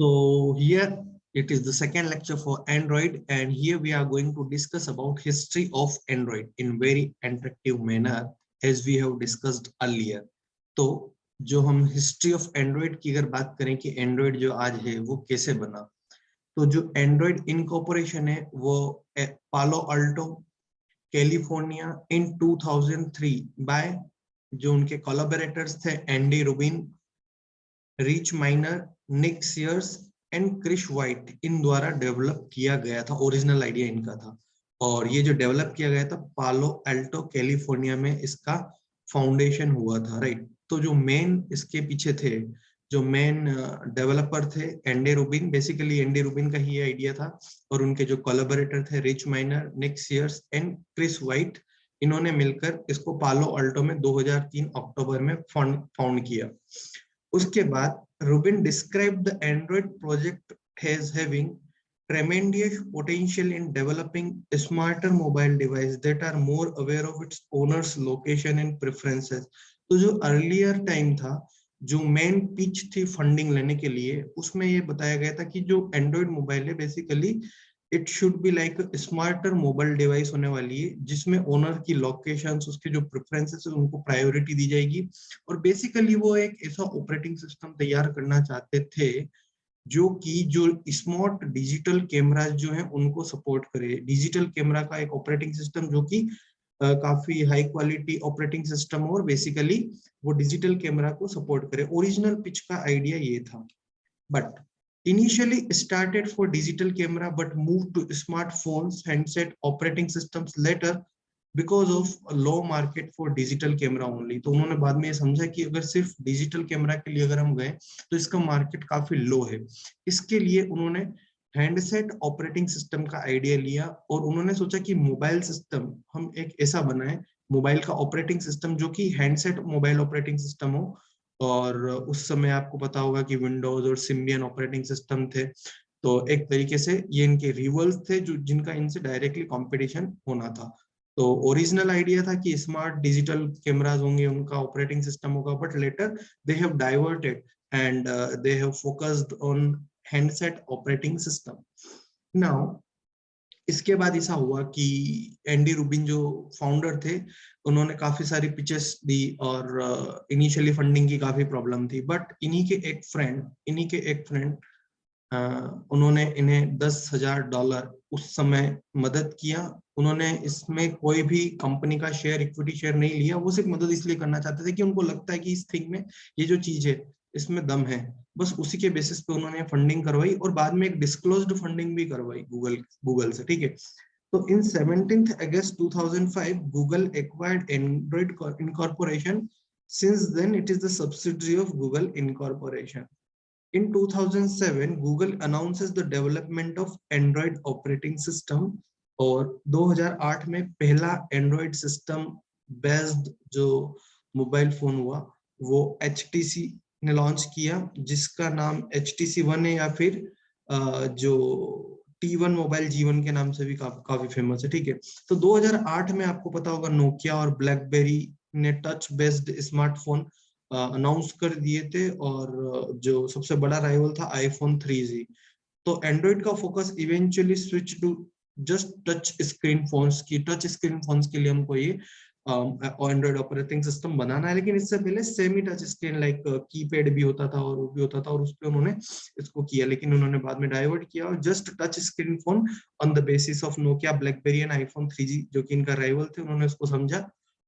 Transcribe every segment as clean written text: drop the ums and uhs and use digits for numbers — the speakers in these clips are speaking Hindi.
So here it is the second lecture for Android, and here we are going to discuss about history of Android in very interactive manner as we have discussed earlier. तो जो हम हिस्ट्री ऑफ एंड्रॉइड की अगर बात करें कि एंड्रॉइड जो आज है वो कैसे बना, तो जो एंड्रॉइड इनकॉर्पोरेशन है वो पालो अल्टो कैलिफोर्निया इन 2003 बाय जो उनके कोलैबोरेटर्स थे Andy Rubin, Rich Miner, Nick Sears and Chris White, इन द्वारा डेवलप किया गया था। ओरिजिनल आइडिया इनका था और ये जो डेवलप किया गया था पालो अल्टो कैलिफोर्निया में इसका फाउंडेशन हुआ था, राइट। तो जो मेन इसके पीछे थे, जो मेन डेवलपर थे Andy Rubin, basically Andy Rubin का ही आइडिया था, और उनके जो कोलैबोरेटर थे Rich Miner, Nick Sears and Chris White, इन्होंने मिलकर इसको पालो अल्टो में 2003 अक्टूबर में फाउंड किया। उसके बाद Rubin described the Android project as having tremendous potential in developing smarter mobile devices that are more aware of its owner's location and preferences। तो जो अर्लियर टाइम था, जो मेन पिच थी फंडिंग लेने के लिए, उसमें ये बताया गया था कि जो एंड्रॉइड मोबाइल है basically it should be like smarter mobile device होने वाली है, जिसमें ओनर की लोकेशंस, उसके जो प्रेफरेंसेस है उनको प्रायोरिटी दी जाएगी। और बेसिकली वो एक ऐसा ऑपरेटिंग सिस्टम तैयार करना चाहते थे जो कि जो स्मार्ट डिजिटल कैमरास जो हैं उनको सपोर्ट करे। डिजिटल कैमरा का एक ऑपरेटिंग सिस्टम जो कि काफी हाई क्वालिटी ऑपरेटिंग सिस्टम हो और बेसिकली वो डिजिटल कैमरा को सपोर्ट करे। ओरिजिनल पिच का आइडिया ये था, but initially started for digital camera but moved to smartphones, handset, operating systems later because of a low market for digital camera only। तो उन्होंने बाद में ये समझा कि अगर सिर्फ डिजिटल कैमरा के लिए अगर हम गए तो इसका मार्केट काफी लो है। इसके लिए उन्होंने हैंडसेट ऑपरेटिंग सिस्टम का आइडिया लिया और उन्होंने सोचा कि मोबाइल सिस्टम हम एक ऐसा बनाए, मोबाइल का ऑपरेटिंग सिस्टम जो कि हैंडसेट मोबाइल ऑपरेटिंग सिस्टम हो। और उस समय आपको पता होगा कि विंडोज और सिम्बियन ऑपरेटिंग सिस्टम थे, तो एक तरीके से ये इनके रिवल्स थे जो जिनका इनसे डायरेक्टली कंपटीशन होना था। तो ओरिजिनल आइडिया था कि स्मार्ट डिजिटल कैमरास होंगे, उनका ऑपरेटिंग सिस्टम होगा, but later they have diverted and they have focused on handset operating system. Now इसके बाद ऐसा हुआ कि एंडी रूबिन जो फाउंडर थे उन्होंने काफी सारी पिचेस दी और इनिशियली फंडिंग की काफी प्रॉब्लम थी, बट इन्हीं के एक फ्रेंड उन्होंने इन्हें $10,000 उस समय मदद किया। उन्होंने इसमें कोई भी कंपनी का शेयर, इक्विटी शेयर नहीं लिया, वो सिर्फ मदद इसलिए करना चाहते थे कि उनको लगता है कि इस थिंग में ये जो चीज है इसमें दम है, बस उसी के बेसिस पे उन्होंने फंडिंग करवाई और बाद में एक डिस्क्लोज्ड फंडिंग भी करवाई गूगल से, ठीक है। तो इन 17th August 2005 Google acquired Android Incorporation. Since then it is the subsidiary of Google Incorporation. In 2007 Google announces the development of Android operating system और 2008 में पहला Android system based जो मोबाइल फोन हुआ वो HTC ने लॉन्च किया, जिसका नाम HTC One है या फिर जो T1 मोबाइल G1 के नाम से भी काफी फेमस है, ठीक है। तो 2008 में आपको पता होगा नोकिया और ब्लैकबेरी ने टच बेस्ड स्मार्टफोन अनाउंस कर दिए थे और जो सबसे बड़ा राइवल था आईफोन 3G। तो एंड्रॉइड का focus eventually switch to just touch screen phones की। टच स्क्रीन फोन्स के लिए हमको ये एंड्रॉइड ऑपरेटिंग सिस्टम बनाना है, लेकिन इससे पहले semi touch screen like keypad भी होता था और वो भी होता था और उस पर उन्होंने इसको किया, लेकिन उन्होंने बाद में डाइवर्ट किया और just touch screen phone on the basis of Nokia, blackberry and iPhone 3G जो कि इनका राइवल थे, उन्होंने उसको समझा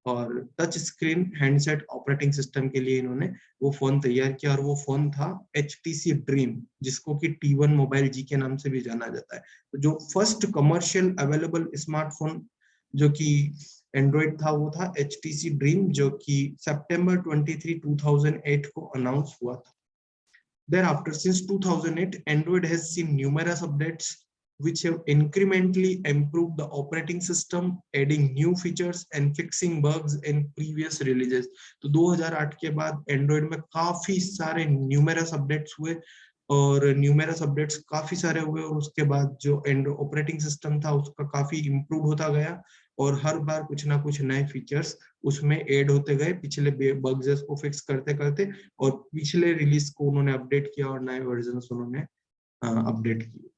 और touch screen handset operating system के लिए इन्होंने वो फोन तैयार किया और वो फोन था HTC ड्रीम, जिसको कि T1 मोबाइल जी के नाम से भी जाना जाता है। तो जो फर्स्ट कमर्शियल अवेलेबल स्मार्टफोन जो कि एंड्रॉइड था वो था HTC ड्रीम, जो कि September 23, 2008 को अनाउंस हुआ था। Thereafter, since 2008, Android has seen numerous updates which have incrementally improved the operating system, adding new features and fixing bugs in previous releases। तो 2008 के बाद Android में काफी सारे numerous updates हुए और न्यूमेरस अपडेट्स काफी सारे हुए और उसके बाद जो ऑपरेटिंग सिस्टम था उसका काफी इम्प्रूव होता गया और हर बार कुछ ना कुछ नए फीचर्स उसमें ऐड होते गए पिछले बग्स को फिक्स करते करते, और पिछले रिलीज को उन्होंने अपडेट किया और नए वर्जन उन्होंने अपडेट की।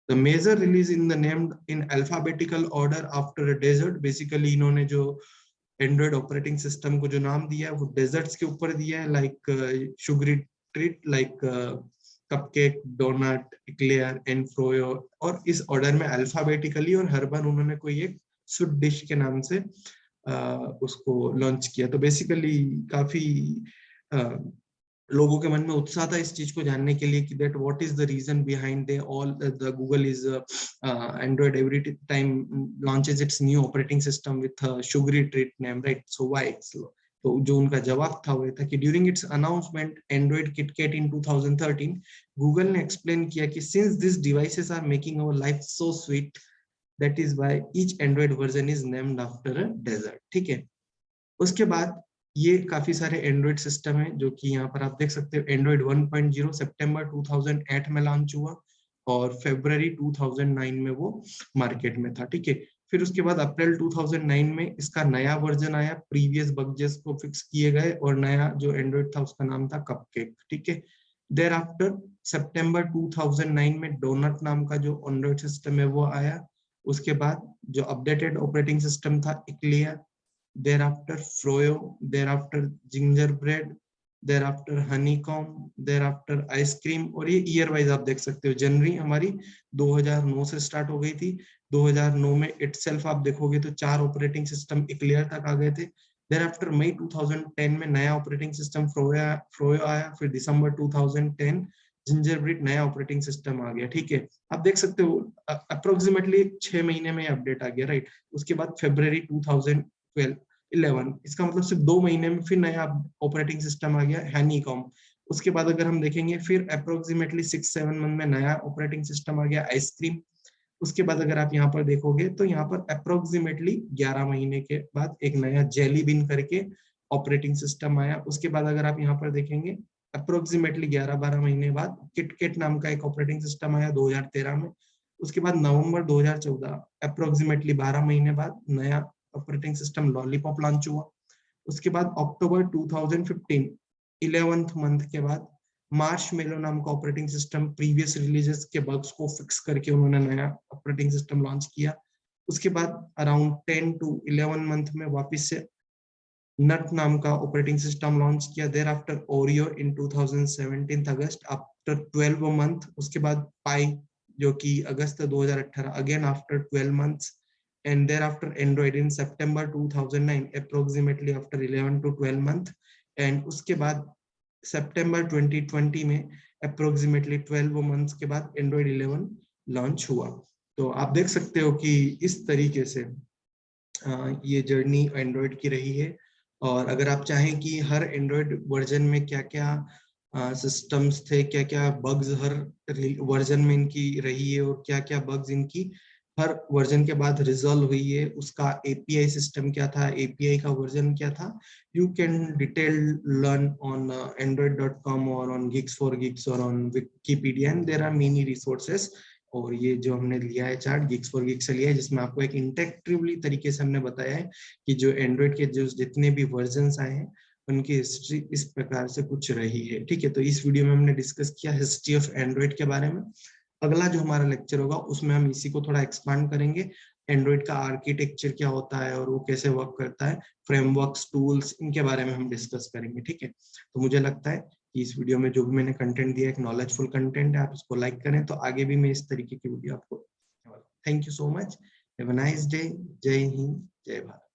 The major release in the named in alphabetical order after a desert, basically इन्होंने जो एंड्रॉइड ऑपरेटिंग सिस्टम को जो नाम दिया है वो डेजर्ट्स के ऊपर दिया है, like sugary treat, like cupcake, donut, eclair and froyo, और इस ऑर्डर में अल्फाबेटिकली, और हर बार उन्होंने कोई एक स्वीट डिश के नाम से उसको लॉन्च किया। तो बेसिकली काफी लोगों के मन में उत्साह था इस चीज को जानने के लिए कि that what is the reason behind the all the Google is Android every time launches its new operating system with sugary treat name, right? So why it's low. तो जो उनका जवाब था वो था कि during its announcement Android KitKat in 2013, Google ने एक्सप्लेन किया कि since this devices are making our life so sweet, that is why each Android version is named after a desert, ठीक है? उसके बाद ये काफी सारे एंड्रॉइड सिस्टम है जो कि यहाँ पर आप देख सकते हो। एंड्रॉइड 1.0 सितंबर 2008 में लॉन्च हुआ और फरवरी 2009 में वो मार्केट में था, ठीक है? फिर उसके बाद अप्रैल 2009 में इसका नया वर्जन आया, प्रीवियस बग्स को फिक्स किए गए और नया जो एंड्रॉइड था उसका नाम था कपकेक, ठीक है? देयर आफ्टर सितंबर 2009 में डोनट नाम का जो एंड्रॉइड सिस्टम है वो आया। उसके बाद जो अपडेटेड ऑपरेटिंग सिस्टम था इक्लियर, thereafter Froyo, thereafter gingerbread, thereafter honeycomb, thereafter ice cream। और ये ईयर वाइज आप देख सकते हो, जनवरी हमारी 2009 से स्टार्ट हो गई थी। 2009 में इटसेल्फ आप देखोगे तो 4 ऑपरेटिंग सिस्टम इक्लियर तक आ गए थे। thereafter मई 2010 में नया ऑपरेटिंग सिस्टम फ्रोयो आया। फिर दिसंबर 2010 जिंजरब्रेड नया ऑपरेटिंग सिस्टम आ गया, ठीक है? आप देख सकते हो अप्रोक्सीमेटली 6 महीने में अपडेट आ गया, राइट? उसके बाद फरवरी 2011, इसका मतलब सिर्फ 2 महीने में फिर नया ऑपरेटिंग सिस्टम आ गया हनीकॉम। उसके बाद अगर हम देखेंगे फिर अप्रोक्सीमेटली 6-7 मंथ में नया ऑपरेटिंग सिस्टम आ गया आइसक्रीम। उसके बाद अगर आप यहाँ पर देखोगे तो यहाँ पर अप्रोक्सीमेटली 11 महीने के बाद एक नया जेली बिन करके ऑपरेटिंग सिस्टम आया। उसके बाद अगर आप यहाँ पर देखेंगे अप्रोक्सीमेटली 11-12 महीने बाद किटकैट नाम का एक ऑपरेटिंग सिस्टम आया 2013 में। उसके बाद नवंबर 2014 अप्रोक्सीमेटली 12 महीने बाद नया ऑपरेटिंग सिस्टम लॉलीपॉप लॉन्च हुआ। उसके बाद अक्टूबर 2015 11th मंथ के बाद मार्शमेलो नाम का ऑपरेटिंग सिस्टम प्रीवियस रिलीजेस के बग्स को फिक्स करके उन्होंने नया ऑपरेटिंग सिस्टम लॉन्च किया। उसके बाद अराउंड 10 to 11 मंथ में वापस से नट नाम का ऑपरेटिंग सिस्टम लॉन्च किया। Thereafter Oreo in 2017 August after 12 month. उसके बाद पाई जो कि August 2018 again after 12 months, and thereafter Android in September 2009 approximately after 11 to 12 month, and उसके बाद September 2020 में approximately 12 months के बाद Android 11 लॉन्च हुआ। तो आप देख सकते हो कि इस तरीके से ये जर्नी एंड्रॉयड की रही है। और अगर आप चाहें कि हर एंड्रॉयड वर्जन में क्या क्या सिस्टम्स थे, क्या क्या बग्स हर वर्जन में इनकी रही है और क्या क्या बग्स इनकी हर वर्जन के बाद रिजॉल्व हुई है, उसका एपीआई सिस्टम क्या था, एपीआई का वर्जन क्या था, you can detail learn on android.com और ऑन Geeks for Geeks और on Wikipedia, and there are many resources. और ये जो हमने लिया है चार्ट Geeks for Geeks से लिया है, जिसमें आपको एक इंटरेक्टिवली तरीके से हमने बताया है कि जो एंड्रॉइड के जो जितने भी वर्जन्स आए हैं उनकी हिस्ट्री इस प्रकार से कुछ रही है, ठीक है? तो इस वीडियो में हमने डिस्कस किया हिस्ट्री ऑफ एंड्रॉइड के बारे में। अगला जो हमारा लेक्चर होगा उसमें हम इसी को थोड़ा एक्सपांड करेंगे, एंड्रॉइड का आर्किटेक्चर क्या होता है और वो कैसे वर्क करता है, फ्रेमवर्क्स, टूल्स, इनके बारे में हम डिस्कस करेंगे, ठीक है? तो मुझे लगता है कि इस वीडियो में जो भी मैंने कंटेंट दिया एक नॉलेजफुल कंटेंट है, आप इसको लाइक करें तो आगे भी मैं इस तरीके की वीडियो आपको। Thank you so much, have a nice day, जय हिंद, जय भारत।